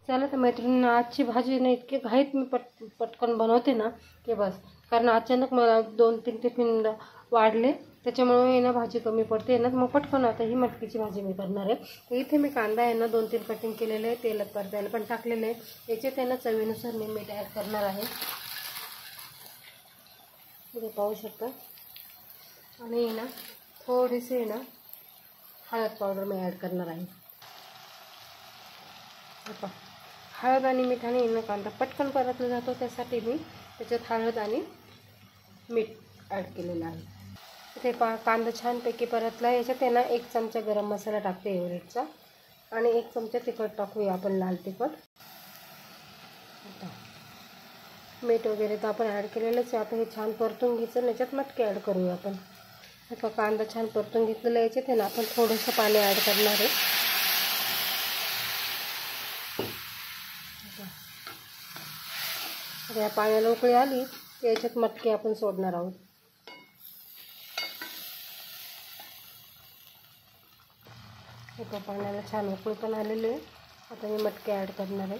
चला तर मैत्रिणींनो, आजची भाजी ना इतकी घाईत मी पटकन बनवते ना की बस. कारण अचानक मला 2-3 टिफिन वाढले, त्याच्यामुळे ना भाजी कमी पडते ना, मग पटकन आता ही मटकीची भाजी मी करणार आहे. तर इथे मी कांदा आहे ना 2-3 कटिंग केलेले आहे, तेलात परतायला पण टाकलेले आहे. याच्यात आहे ना चवीनुसार मी मीठ ॲड करणार आहे, तुम्ही पाहू शकता. आणि ना थोडीशी ना हळद पावडर मी ॲड करणार आहे. हळद आणि मिठाने ना कांदा पटकन परतला जातो, त्यासाठी मी त्याच्यात हळद आणि मीठ ॲड केलेलं आहे. ते कांदा छानपैकी परतला. याच्यात आहे ना 1 चमचा गरम मसाला टाकते एव्हरेस्टचा, आणि 1 चमचा तिखट टाकूया आपण, लाल तिखट. मीठ वगैरे तर आपण ॲड केलेलंच आहे. आता हे छान परतून घ्यायचं. याच्यात मटकी ॲड करूया आपण. आता कांदा छान परतून घेतलेला. याच्यात आहे ना आपण थोडंसं पाणी ॲड करणार आहे. या पाण्याला उकळी आली तर याच्यात मटकी आपण सोडणार आहोत. एका पाण्याला छान उकळी पण आलेली आहे. आता मी मटकी ॲड करणार आहे.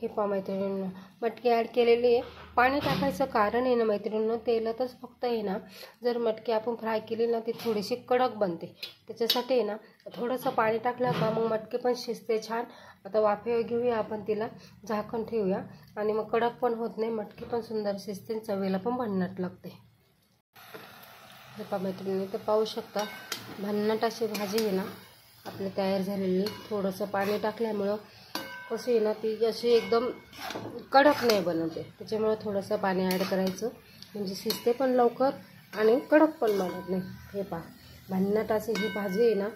हे पहा मैत्रिणींनो, मटकी ॲड केलेली आहे. पाणी टाकायचं कारण आहे ना मैत्रिणींनो, तेलातच फक्त आहे ना, जर मटकी आपण फ्राय केली ना ती थोडीशी कडक बनते. त्याच्यासाठी आहे ना थोडंसं पाणी टाकलं का मग मटकी पण शिजते छान. आता वाफे घेऊया आपण, तिला झाकण ठेवूया, आणि मग कडक पण होत नाही, मटकी पण सुंदर शिजते, चवीला पण भन्नाट लागते. हे पहा मैत्रिणींनो, ते पाहू शकता भन्नाट अशी भाजी आहे ना आपली तयार झालेली. थोडंसं पाणी टाकल्यामुळं कशी आहे ना ती अशी एकदम कडक नाही बनवते, त्याच्यामुळे थोडंसं पाणी ॲड करायचं, म्हणजे शिजते पण लवकर आणि कडक पण बनत नाही. हे पहा भन्नाट अशी ही भाजी आहे ना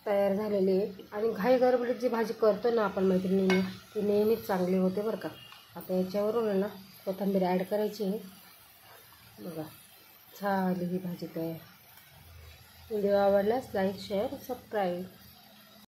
तयार झालेली आहे. आणि घाई गडबडीत जी भाजी करतो ना आपण मैत्रिणींनी, ती नेहमीच चांगली होते बरं का. आता याच्यावरून आहे ना कोथिंबीर ॲड करायची आहे. बघा झाली ही भाजी तयार. व्हिडिओ आवडल्यास लाईक, शेअर, सबस्क्राईब.